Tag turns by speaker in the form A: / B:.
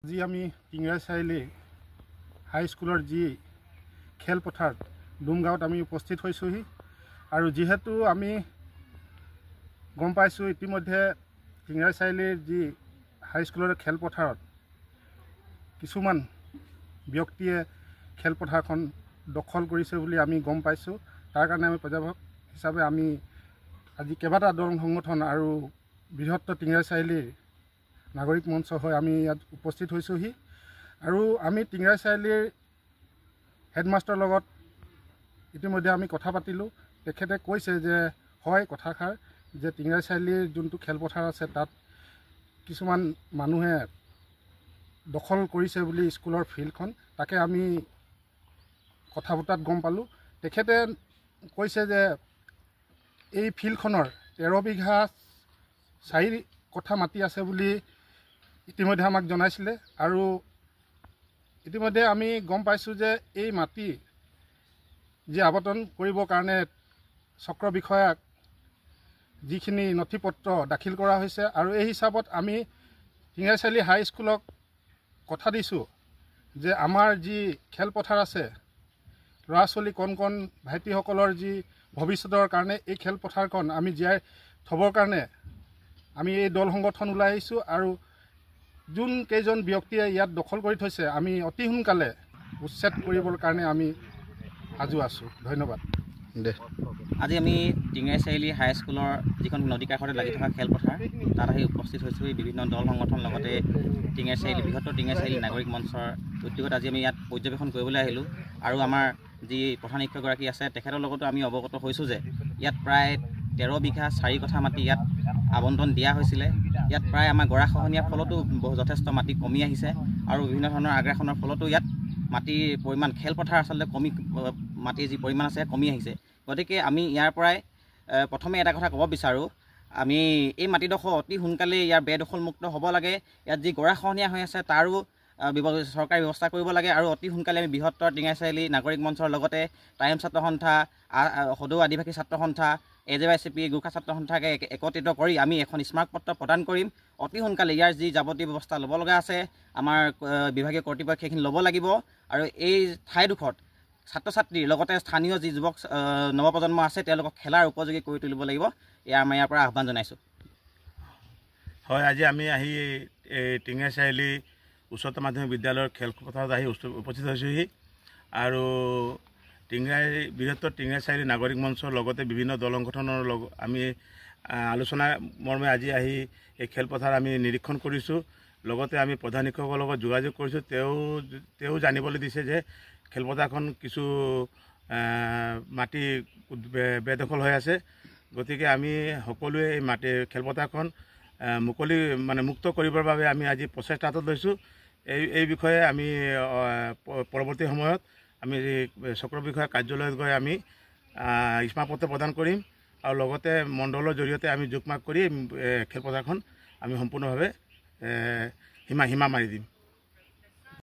A: আজি আমি টিংৰাই চাৰিআলি হাইস্কুলৰ যি খেলপথাৰ ডুমগাঁৱত আমি উপস্থিত হৈছোহি আৰু যেহেতু আমি গম পাইছোঁ ইতিমধ্যে টিংৰাই চাৰিআলিৰ যি হাইস্কুলৰ খেলপথাৰত কিছুমান ব্যক্তিয়ে খেলপথাৰখন দখল কৰিছে বুলি আমি গম পাইছোঁ। তাৰ কাৰণে আমি পৰ্যবেক্ষক হিচাপে আমি আজি কেইবাটা দল সংগঠন আৰু বৃহত্তৰ টিংৰাই চাৰিআলিৰ নাগৰিক মঞ্চ হৈ আমি ইয়াত উপস্থিত হৈছোহি আৰু আমি টিংৰাই চাৰিআলিৰ হেডমাষ্টাৰৰ লগত ইতিমধ্যে আমি কথা পাতিলোঁ। তেখেতে কৈছে যে হয় কথাষাৰ যে টিংৰাই চাৰিআলিৰ যোনটো খেলপথাৰ আছে তাত কিছুমান মানুহে দখল কৰিছে বুলি স্কুলৰ ফিল্ডখন, তাকে আমি কথা বতৰাত গম পালোঁ। তেখেতে কৈছে যে এই ফিল্ডখনৰ 13 বিঘা 4 কঠা মাটি আছে বুলি ইতিমধ্যে আমাক জনাইছিলে আৰু ইতিমধ্যে আমি গম পাইছোঁ যে এই মাটি যি আবণ্টন কৰিবৰ কাৰণে চক্ৰ বিষয়াক যিখিনি নথিপত্ৰ দাখিল কৰা হৈছে আৰু এই হিচাপত আমি টিংৰাই চাৰিআলি হাইস্কুলক কথা দিছোঁ যে আমাৰ যি খেলপথাৰ আছে ল'ৰা ছোৱালী কণ ভাইটিসকলৰ যি ভৱিষ্যতৰ কাৰণে এই খেলপথাৰখন আমি জীয়াই থ'বৰ কাৰণে আমি এই দল সংগঠন ওলাই আহিছোঁ আৰু যোন কেইজন ব্যক্তিয়ে ইয়াত দখল কৰি থৈছে আমি অতি সোনকালে উচ্ছেদ কৰিবৰ কাৰণে আমি সাজু আছোঁ। ধন্যবাদ।
B: আজি আমি টিংৰাই চাৰিআলি হাইস্কুলৰ যিখন নদী কাষতে লাগি থকা খেলপথাৰ তাত আহি উপস্থিত হৈছোঁ। বিভিন্ন দল সংগঠন লগতে টিংৰাই চাৰিআলি বৃহত্তৰ টিংৰাই চাৰিআলি নাগৰিক মঞ্চৰ উদ্যোগত আজি আমি ইয়াত পৰ্যবেক্ষণ কৰিবলৈ আহিলোঁ আৰু আমাৰ যি প্ৰধান শিক্ষকগৰাকী আছে তেখেতৰ লগতো আমি অৱগত হৈছোঁ যে ইয়াত প্ৰায় 13 বিঘা 4 কঠা মাটি ইয়াত আবণ্টন দিয়া হৈছিলে। ইয়াত প্ৰায় আমাৰ গৰাখহনীয়াৰ ফলতো যথেষ্ট মাটি কমি আহিছে আৰু বিভিন্ন ধৰণৰ আগ্ৰাসনৰ ফলতো ইয়াত মাটিৰ পৰিমাণ খেলপথাৰ আচলতে মাটিৰ যি পৰিমাণ আছে কমি আহিছে। গতিকে আমি ইয়াৰ পৰাই প্ৰথমে এটা কথা ক'ব বিচাৰোঁ, আমি এই মাটিডোখৰ অতি সোনকালে ইয়াৰ বেদখলমুক্ত হ'ব লাগে। ইয়াত যি গৰাখহনীয়া হৈ আছে তাৰো চৰকাৰে ব্যৱস্থা কৰিব লাগে আৰু অতি সোনকালে আমি বৃহত্তৰ টিংৰাই চাৰিআলি নাগৰিক মঞ্চৰ লগতে টাইম ছাত্ৰ সন্থা, সদৌ আদিবাসী ছাত্ৰ সন্থা, AJYCP গোৰ্খা ছাত্ৰ সন্থাকে একত্ৰিত কৰি আমি এখন স্মাৰকপত্ৰ প্ৰদান কৰিম। অতি সোনকালে ইয়াৰ যি যাৱতীয় ব্যৱস্থা ল'ব লগা আছে আমাৰ বিভাগীয় কৰ্তৃপক্ষই সেইখিনি ল'ব লাগিব আৰু এই ঠাইডোখৰত ছাত্ৰ ছাত্ৰীৰ লগতে স্থানীয় যি যুৱক নৱপ্ৰজন্ম আছে তেওঁলোকক খেলাৰ উপযোগী কৰি তুলিব লাগিব। আমি ইয়াৰ পৰা আহ্বান জনাইছোঁ।
C: হয়, আজি আমি আহি টিংৰাই চাৰিআলি উচ্চতৰ মাধ্যমিক বিদ্যালয়ৰ খেলপথাৰত আহি উপস্থিত হৈছোঁহি আৰু বৃহত্তৰ টিংৰাই চাৰিআলি নাগৰিক মঞ্চৰ লগতে বিভিন্ন দল সংগঠনৰ আমি আলোচনা মৰ্মে আজি আহি এই খেলপথাৰ আমি নিৰীক্ষণ কৰিছোঁ। লগতে আমি প্ৰধান শিক্ষকৰ লগত যোগাযোগ কৰিছোঁ। তেওঁ জানিবলৈ দিছে যে খেলপথাৰখন কিছু মাটি বেদখল হৈ আছে। গতিকে আমি সকলোৱে এই খেলপথাৰখন মুক্ত কৰিবৰ বাবে আমি আজি প্ৰচেষ্টা হাতত লৈছোঁ। এই বিষয়ে আমি পৰৱৰ্তী সময়ত আমি চক্ৰ বিষয়া কাৰ্যালয়ত গৈ আমি স্মাৰকপত্ৰ প্ৰদান কৰিম আৰু লগতে মণ্ডলৰ জৰিয়তে আমি যোগমাক কৰি খেলপথাৰখন আমি সম্পূৰ্ণভাৱে সীমা মাৰি দিম।